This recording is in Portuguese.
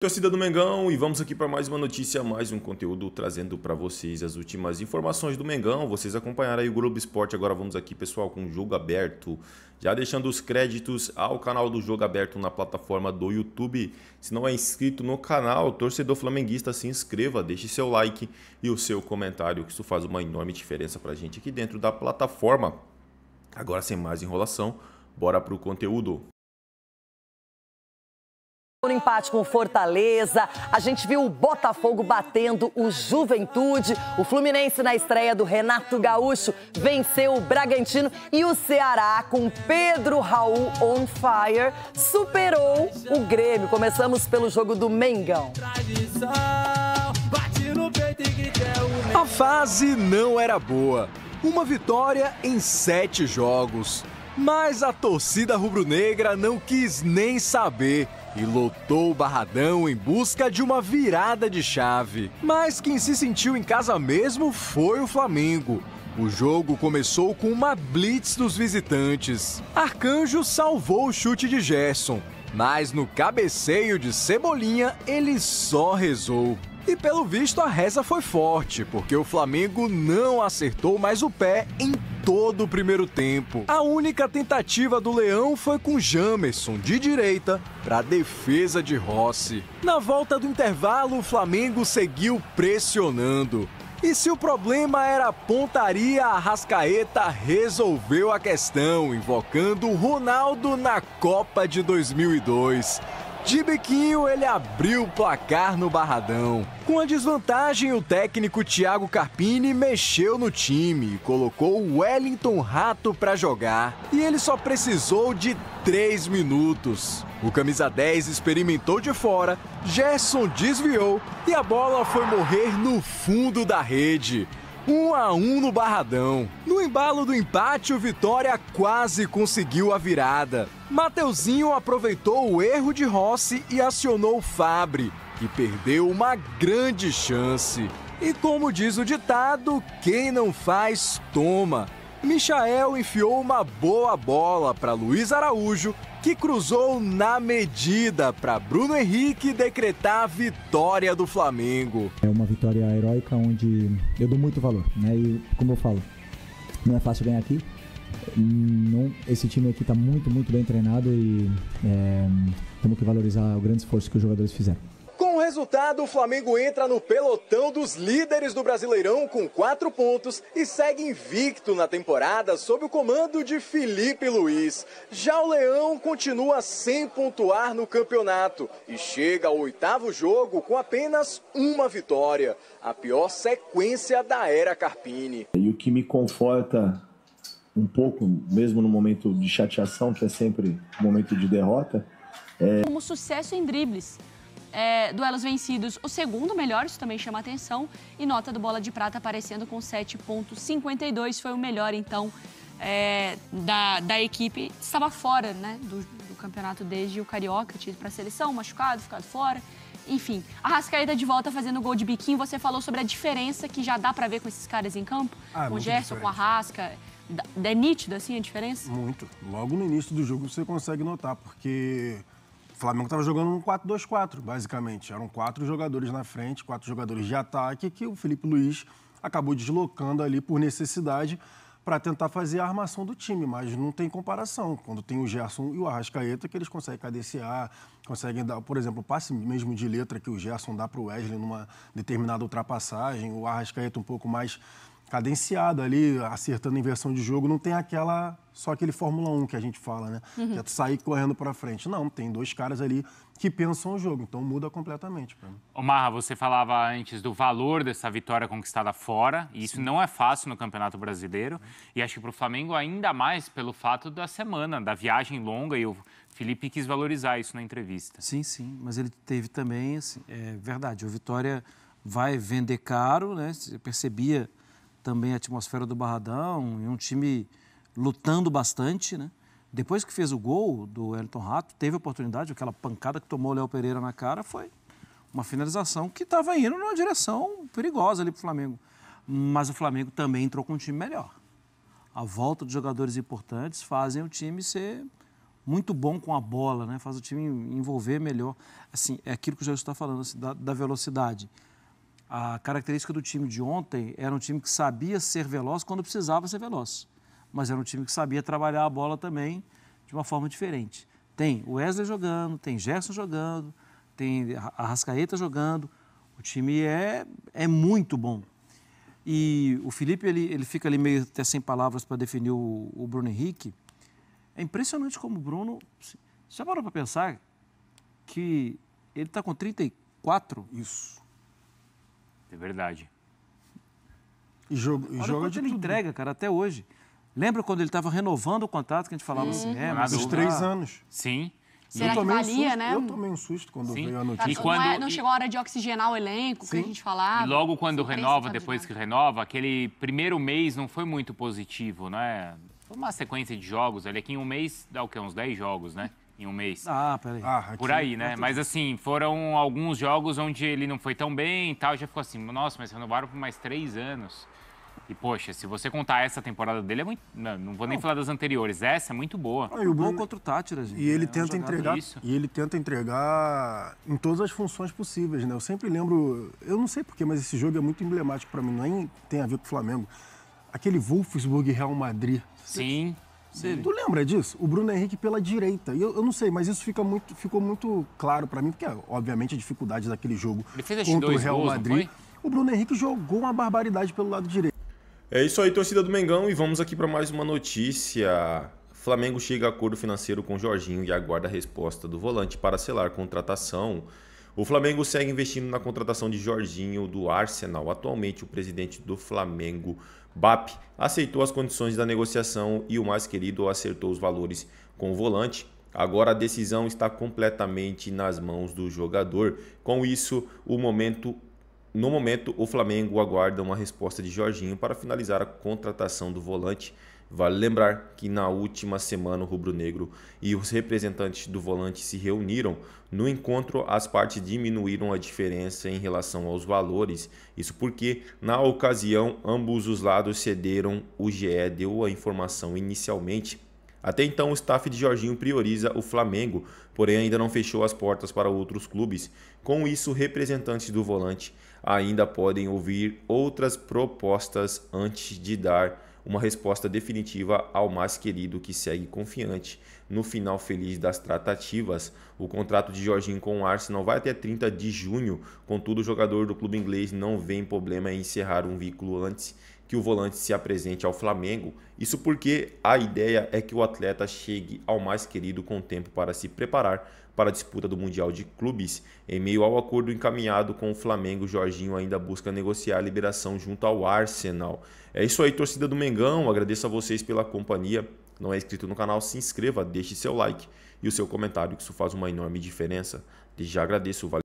Torcida do Mengão, e vamos aqui para mais uma notícia, mais um conteúdo trazendo para vocês as últimas informações do Mengão. Vocês acompanharam aí o Globo Esporte, agora vamos aqui, pessoal, com o Jogo Aberto. Já deixando os créditos ao canal do Jogo Aberto na plataforma do YouTube. Se não é inscrito no canal, torcedor flamenguista, se inscreva, deixe seu like e o seu comentário, que isso faz uma enorme diferença para a gente aqui dentro da plataforma. Agora, sem mais enrolação, bora para o conteúdo. No empate com o Fortaleza, a gente viu o Botafogo batendo o Juventude, o Fluminense na estreia do Renato Gaúcho venceu o Bragantino e o Ceará com Pedro Raul on fire superou o Grêmio. Começamos pelo jogo do Mengão. A fase não era boa, uma vitória em 7 jogos, mas a torcida rubro-negra não quis nem saber e lotou o Barradão em busca de uma virada de chave. Mas quem se sentiu em casa mesmo foi o Flamengo. O jogo começou com uma blitz dos visitantes. Arcanjo salvou o chute de Gerson, mas no cabeceio de Cebolinha ele só rezou. E pelo visto a reza foi forte, porque o Flamengo não acertou mais o pé em todo o primeiro tempo. A única tentativa do Leão foi com Jamerson de direita para a defesa de Rossi. Na volta do intervalo, o Flamengo seguiu pressionando. E se o problema era a pontaria, a Arrascaeta resolveu a questão, invocando o Ronaldo na Copa de 2002. De biquinho, ele abriu o placar no Barradão. Com a desvantagem, o técnico Thiago Carpini mexeu no time e colocou o Wellington Rato para jogar. E ele só precisou de 3 minutos. O camisa 10 experimentou de fora, Gerson desviou e a bola foi morrer no fundo da rede. 1-1 no Barradão. No embalo do empate, o Vitória quase conseguiu a virada. Mateuzinho aproveitou o erro de Rossi e acionou o Fabri, que perdeu uma grande chance. E como diz o ditado, quem não faz, toma. Michael enfiou uma boa bola para Luiz Araújo, que cruzou na medida para Bruno Henrique decretar a vitória do Flamengo. É uma vitória heróica onde eu dou muito valor, né? E como eu falo, não é fácil ganhar aqui. Esse time aqui está muito bem treinado e temos que valorizar o grande esforço que os jogadores fizeram. Com o resultado, o Flamengo entra no pelotão dos líderes do Brasileirão com 4 pontos e segue invicto na temporada sob o comando de Felipe Luiz. Já o Leão continua sem pontuar no campeonato e chega ao 8º jogo com apenas uma vitória, a pior sequência da era Carpini. E o que me conforta um pouco, mesmo no momento de chateação, que é sempre um momento de derrota, como sucesso em dribles. Duelos vencidos, o segundo melhor, isso também chama atenção, e nota do Bola de Prata aparecendo com 7,52, foi o melhor, então, da equipe. Estava fora, né, do campeonato desde o Carioca, tinha ido para a seleção, machucado, ficado fora, enfim. A Arrascaeta de volta fazendo gol de biquinho, você falou sobre a diferença que já dá para ver com esses caras em campo, com o Gerson, com a Arrasca. É nítido, assim, a diferença? Muito. Logo no início do jogo você consegue notar, porque o Flamengo estava jogando um 4-2-4, basicamente. Eram 4 jogadores na frente, 4 jogadores de ataque, que o Felipe Luiz acabou deslocando ali por necessidade para tentar fazer a armação do time, mas não tem comparação. Quando tem o Gerson e o Arrascaeta, que eles conseguem cadenciar, conseguem dar, por exemplo, o passe mesmo de letra que o Gerson dá para o Wesley numa determinada ultrapassagem, o Arrascaeta um pouco mais cadenciado ali, acertando a inversão de jogo, não tem só aquele Fórmula 1 que a gente fala, né? Que é sair correndo para frente. Não, tem 2 caras ali que pensam o jogo, então muda completamente para mim. Ô Marra, você falava antes do valor dessa vitória conquistada fora, e isso não é fácil no Campeonato Brasileiro, e acho que para o Flamengo ainda mais pelo fato da semana, da viagem longa, e o Felipe quis valorizar isso na entrevista. Sim, mas ele teve também, assim, é verdade, o Vitória vai vender caro, né? Você percebia também a atmosfera do Barradão, e um time lutando bastante, né? Depois que fez o gol do Wellington Rato, teve a oportunidade, aquela pancada que tomou o Léo Pereira na cara, foi uma finalização que estava indo numa direção perigosa ali para o Flamengo. Mas o Flamengo também entrou com um time melhor. A volta de jogadores importantes fazem o time ser muito bom com a bola, né? Faz o time envolver melhor. Assim, é aquilo que o Jorge está falando, assim, da velocidade. A característica do time de ontem era um time que sabia ser veloz quando precisava ser veloz. Mas era um time que sabia trabalhar a bola também de uma forma diferente. Tem o Wesley jogando, tem Gerson jogando, tem a Arrascaeta jogando. O time é muito bom. E o Felipe, ele fica ali meio até sem palavras para definir o Bruno Henrique. É impressionante como o Bruno... Já parou para pensar que ele está com 34? Isso. É verdade. E joga de ele tudo. entrega, cara, até hoje. Lembra quando ele estava renovando o contrato, que a gente falava assim, Mas os 3 anos. Sim. Será que valia, né? Eu tomei um susto quando veio a notícia. E quando, não chegou a hora de oxigenar o elenco, que a gente falava. E logo quando renova, sabe depois de que renova, aquele primeiro mês não foi muito positivo, né? Foi uma sequência de jogos ali, que em um mês dá o quê? Uns 10 jogos, né? Em um mês. Peraí. Por aí, né? Mas assim, foram alguns jogos onde ele não foi tão bem e tal, já ficou assim, nossa, mas renovaram por mais 3 anos. E, poxa, se você contar essa temporada dele, é muito... Não vou nem falar das anteriores. Essa é muito boa. E o Bruno contra o Tátira, gente. E ele tenta entregar. E ele tenta entregar em todas as funções possíveis, né? Eu sempre lembro... Eu não sei porquê, mas esse jogo é muito emblemático para mim. Nem tem a ver com o Flamengo. Aquele Wolfsburg e Real Madrid. Sim. Tu lembra disso? O Bruno Henrique pela direita. E eu não sei, mas isso ficou muito claro para mim, porque, obviamente, a dificuldade daquele jogo ele fez contra o Real gols, Madrid. O Bruno Henrique jogou uma barbaridade pelo lado direito. É isso aí, torcida do Mengão, e vamos aqui para mais uma notícia. Flamengo chega a acordo financeiro com Jorginho e aguarda a resposta do volante para selar a contratação. O Flamengo segue investindo na contratação de Jorginho do Arsenal. Atualmente, o presidente do Flamengo, BAP, aceitou as condições da negociação e o mais querido acertou os valores com o volante. Agora a decisão está completamente nas mãos do jogador. Com isso, no momento, o Flamengo aguarda uma resposta de Jorginho para finalizar a contratação do volante. Vale lembrar que na última semana o rubro-negro e os representantes do volante se reuniram. No encontro, as partes diminuíram a diferença em relação aos valores. Isso porque, na ocasião, ambos os lados cederam. O GE deu a informação inicialmente. Até então, o staff de Jorginho prioriza o Flamengo, porém ainda não fechou as portas para outros clubes. Com isso, representantes do volante ainda podem ouvir outras propostas antes de dar uma resposta definitiva ao mais querido, que segue confiante no final feliz das tratativas. O contrato de Jorginho com o Arsenal vai até 30 de junho, contudo o jogador do clube inglês não vê problema em encerrar um vínculo antes que o volante se apresente ao Flamengo. Isso porque a ideia é que o atleta chegue ao mais querido com tempo para se preparar para a disputa do Mundial de Clubes. Em meio ao acordo encaminhado com o Flamengo, Jorginho ainda busca negociar a liberação junto ao Arsenal. É isso aí, torcida do Mengão. Agradeço a vocês pela companhia. Não é inscrito no canal, se inscreva, deixe seu like e o seu comentário, que isso faz uma enorme diferença. Desde já agradeço. Valeu.